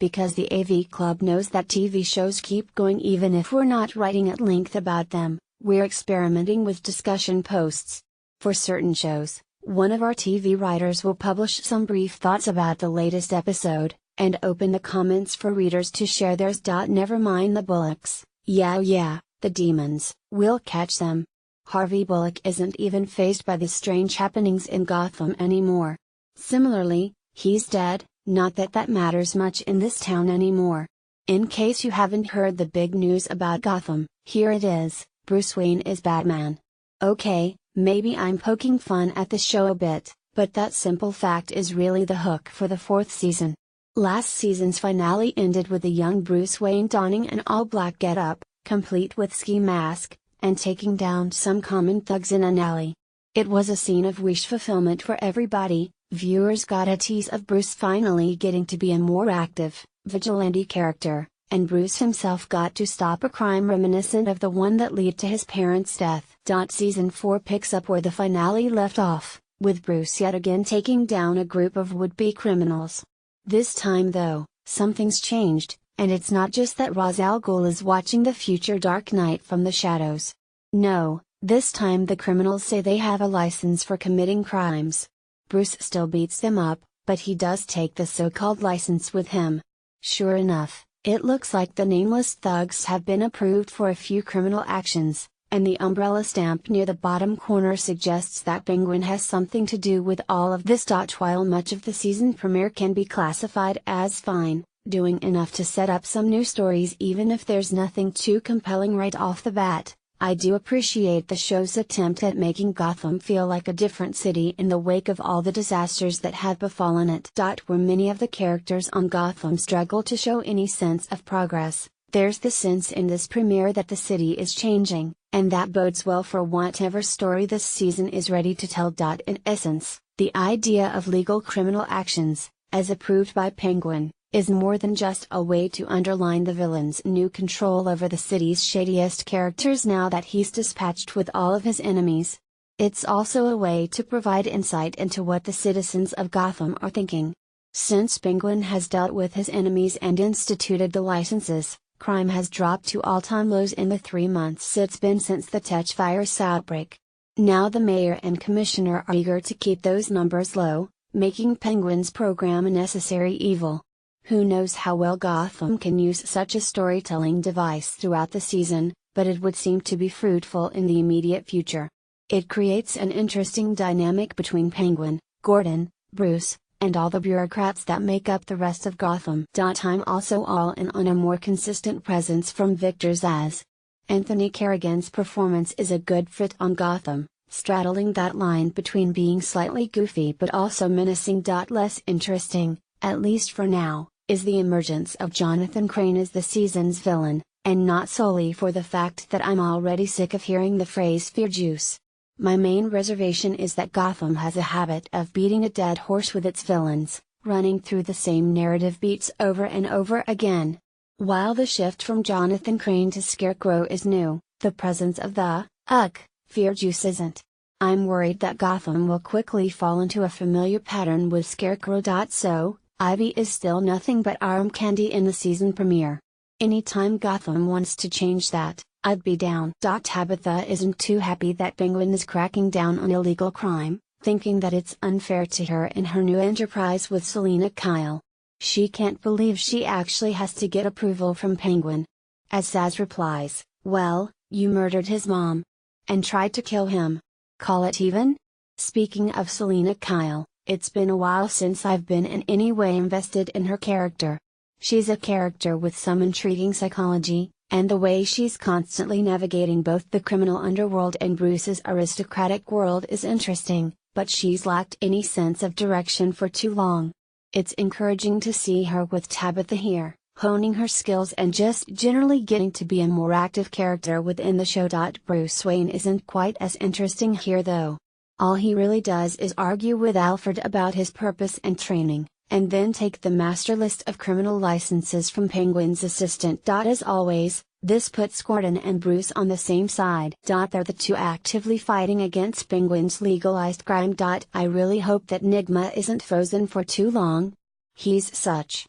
because the AV Club knows that TV shows keep going even if we're not writing at length about them. We're experimenting with discussion posts. For certain shows, one of our TV writers will publish some brief thoughts about the latest episode, and open the comments for readers to share theirs. Never mind the Bullocks, yeah, the demons, we'll catch them. Harvey Bullock isn't even fazed by the strange happenings in Gotham anymore. Similarly, he's dead, not that that matters much in this town anymore. In case you haven't heard the big news about Gotham, here it is: Bruce Wayne is Batman. Okay, maybe I'm poking fun at the show a bit, but that simple fact is really the hook for the fourth season. Last season's finale ended with a young Bruce Wayne donning an all-black getup, complete with ski mask, and taking down some common thugs in an alley. It was a scene of wish fulfillment for everybody. Viewers got a tease of Bruce finally getting to be a more active, vigilante character, and Bruce himself got to stop a crime reminiscent of the one that led to his parents' death. Season 4 picks up where the finale left off, with Bruce yet again taking down a group of would-be criminals. This time though, something's changed, and it's not just that Ra's al Ghul is watching the future Dark Knight from the shadows. No, this time the criminals say they have a license for committing crimes. Bruce still beats them up, but he does take the so-called license with him. Sure enough, it looks like the nameless thugs have been approved for a few criminal actions, and the umbrella stamp near the bottom corner suggests that Penguin has something to do with all of this. While much of the season premiere can be classified as fine, doing enough to set up some new stories even if there's nothing too compelling right off the bat, I do appreciate the show's attempt at making Gotham feel like a different city in the wake of all the disasters that have befallen it. Where many of the characters on Gotham struggle to show any sense of progress, there's the sense in this premiere that the city is changing, and that bodes well for whatever story this season is ready to tell. In essence, the idea of legal criminal actions, as approved by Penguin, is more than just a way to underline the villain's new control over the city's shadiest characters now that he's dispatched with all of his enemies. It's also a way to provide insight into what the citizens of Gotham are thinking. Since Penguin has dealt with his enemies and instituted the licenses, crime has dropped to all-time lows in the 3 months it's been since the Tetchfire's outbreak. Now the mayor and commissioner are eager to keep those numbers low, making Penguin's program a necessary evil. Who knows how well Gotham can use such a storytelling device throughout the season, but it would seem to be fruitful in the immediate future. It creates an interesting dynamic between Penguin, Gordon, Bruce, and all the bureaucrats that make up the rest of Gotham. I'm also all in on a more consistent presence from Victor Zsasz. Anthony Carrigan's performance is a good fit on Gotham, straddling that line between being slightly goofy but also menacing. Less interesting, at least for now, is the emergence of Jonathan Crane as the season's villain, and not solely for the fact that I'm already sick of hearing the phrase fear juice. My main reservation is that Gotham has a habit of beating a dead horse with its villains, running through the same narrative beats over and over again. While the shift from Jonathan Crane to Scarecrow is new, the presence of the fear juice isn't. I'm worried that Gotham will quickly fall into a familiar pattern with Scarecrow. So, Ivy is still nothing but arm candy in the season premiere. Anytime Gotham wants to change that, I'd be down. Tabitha isn't too happy that Penguin is cracking down on illegal crime, thinking that it's unfair to her in her new enterprise with Selina Kyle. She can't believe she actually has to get approval from Penguin. As Zsasz replies, "Well, you murdered his mom. And tried to kill him. Call it even?" Speaking of Selina Kyle, it's been a while since I've been in any way invested in her character. She's a character with some intriguing psychology, and the way she's constantly navigating both the criminal underworld and Bruce's aristocratic world is interesting, but she's lacked any sense of direction for too long. It's encouraging to see her with Tabitha here, honing her skills and just generally getting to be a more active character within the show. Bruce Wayne isn't quite as interesting here though. All he really does is argue with Alfred about his purpose and training, and then take the master list of criminal licenses from Penguin's assistant. As always, this puts Gordon and Bruce on the same side. They're the two actively fighting against Penguin's legalized crime. I really hope that Nigma isn't frozen for too long. He's such